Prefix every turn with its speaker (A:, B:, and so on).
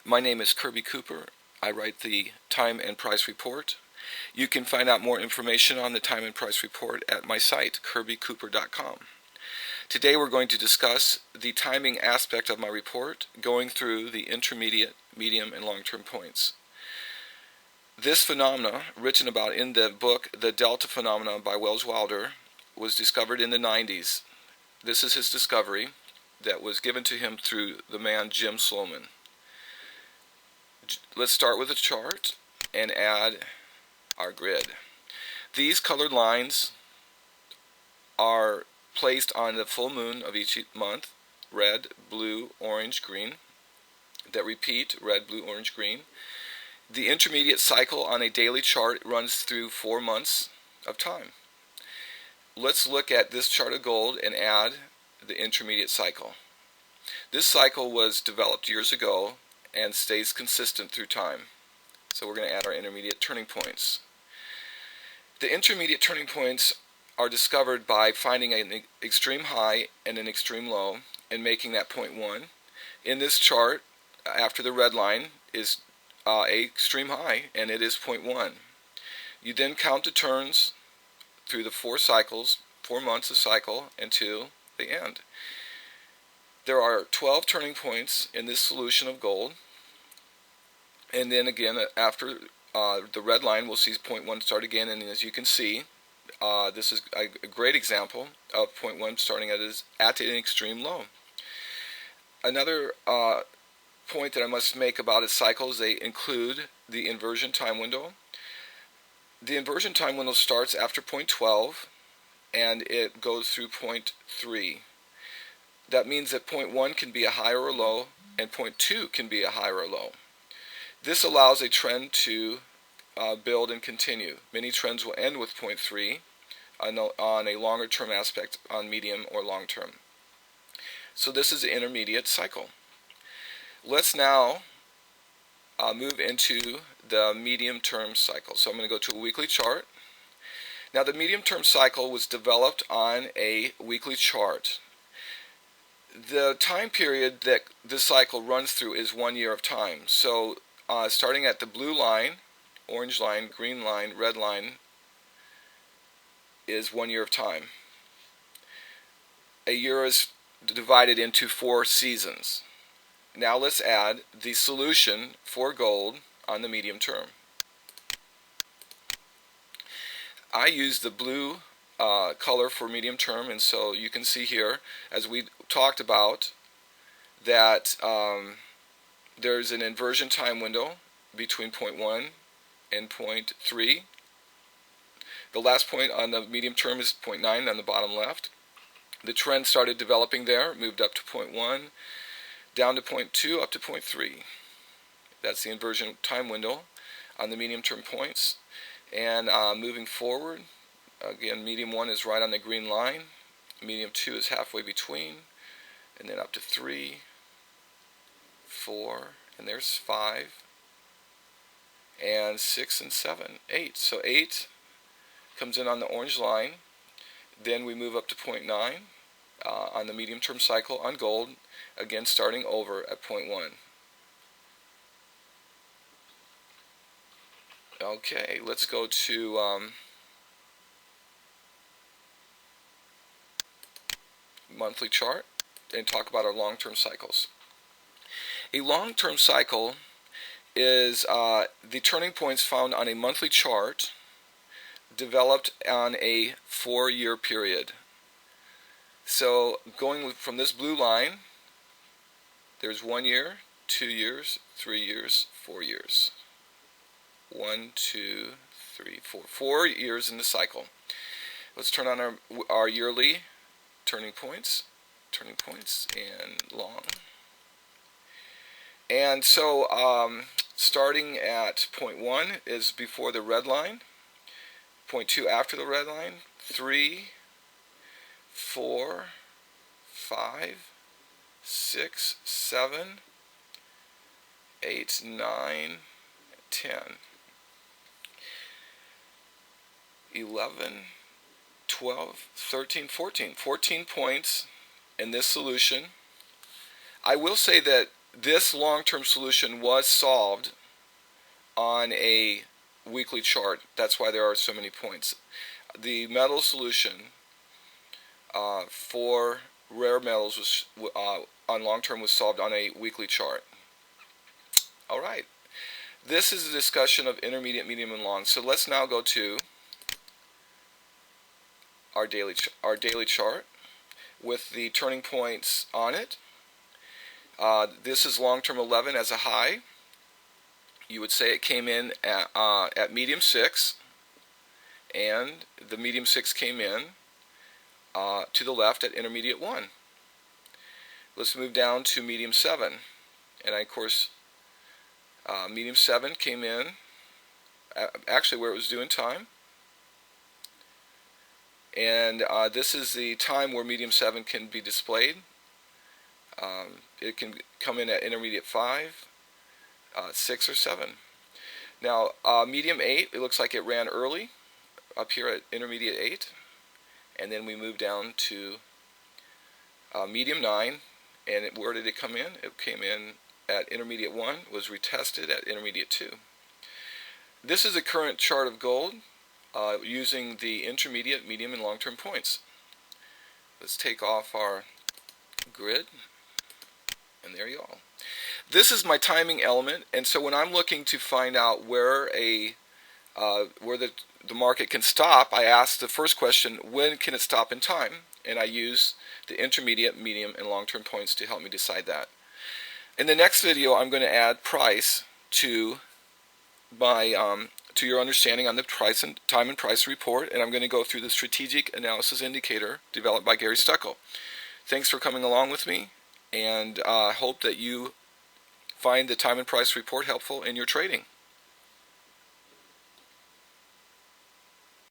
A: My name is Kirby Cooper. I write the Time and Price Report. You can find out more information on the Time and Price Report at my site, kirbycooper.com. Today we're going to discuss the timing aspect of my report, going through the intermediate, medium, and long-term points. This phenomena, written about in the book The Delta Phenomena by Wells Wilder, was discovered in the 90s. This is his discovery that was given to him through the man Jim Sloman. Let's start with a chart and add our grid. These colored lines are placed on the full moon of each month, red, blue, orange, green, that repeat, red, blue, orange, green. The intermediate cycle on a daily chart runs through 4 months of time. Let's look at this chart of gold and add the intermediate cycle. This cycle was developed years ago and stays consistent through time. So we're going to add our intermediate turning points. The intermediate turning points are discovered by finding an extreme high and an extreme low and making that point 1. In this chart, after the red line is a extreme high, and it is point 1. You then count the turns through the 4 cycles, 4 months of cycle, until the end. There are 12 turning points in this solution of gold, and then again after the red line we'll see point 1 start again, and as you can see this is a great example of point 1 starting at an extreme low. Another point that I must make about its cycles, they include the inversion time window. The inversion time window starts after point 12 and it goes through point 3. That means that point 1 can be a high or a low, and point 2 can be a high or a low. This allows a trend to build and continue. Many trends will end with point 3 on a longer term aspect, on medium or long term. So this is the intermediate cycle. Let's now move into the medium term cycle. So I'm going to go to a weekly chart. Now the medium term cycle was developed on a weekly chart. The time period that this cycle runs through is 1 year of time. So starting at the blue line, orange line, green line, red line is 1 year of time. A year is divided into 4 seasons. Now let's add the solution for gold on the medium term. I use the blue color for medium term, and so you can see here, as we talked about, that there's an inversion time window between point 1 and point 3. The last point on the medium term is point 9 on the bottom left. The trend started developing there, moved up to point 1, down to point 2, up to point 3. That's the inversion time window on the medium term points. And moving forward, again, medium 1 is right on the green line, medium 2 is halfway between, and then up to 3, 4, and there's 5, and 6 and 7, 8. So 8 comes in on the orange line. Then we move up to point 9 on the medium term cycle on gold, again starting over at point 1. Okay, let's go to monthly chart and talk about our long-term cycles. A long-term cycle is the turning points found on a monthly chart developed on a 4-year period. So going from this blue line, there's 1 year, 2 years, 3 years, 4 years. 1, 2, 3, 4. 4 years in the cycle. Let's turn on our yearly turning points, and long. And so starting at point 1 is before the red line, point 2 after the red line, 3, 4, 5, 6, 7, 8, 9, 10, 11, 12, 13, 14. 14 points in this solution. I will say that this long-term solution was solved on a weekly chart. That's why there are so many points. The metal solution for rare metals was on long-term was solved on a weekly chart. All right. This is a discussion of intermediate, medium, and long. So let's now go to our daily chart with the turning points on it. This is long-term 11 as a high. You would say it came in at medium 6, and the medium 6 came in to the left at intermediate 1. Let's move down to medium 7, and of course medium 7 came in actually where it was due in time, and this is the time where medium 7 can be displayed. It can come in at intermediate 5, 6, or 7. Now medium 8, it looks like it ran early up here at intermediate 8, and then we move down to medium 9, and where did it come in? It came in at intermediate 1, was retested at intermediate 2. This is a current chart of gold using the intermediate, medium, and long-term points. Let's take off our grid, and there you go. This is my timing element, and so when I'm looking to find out where the market can stop, I ask the first question, when can it stop in time? And I use the intermediate, medium, and long-term points to help me decide that. In the next video, I'm going to add price to my to your understanding on the price and time and price report, and I'm going to go through the strategic analysis indicator developed by Gary Stucco. Thanks for coming along with me, and I hope that you find the time and price report helpful in your trading.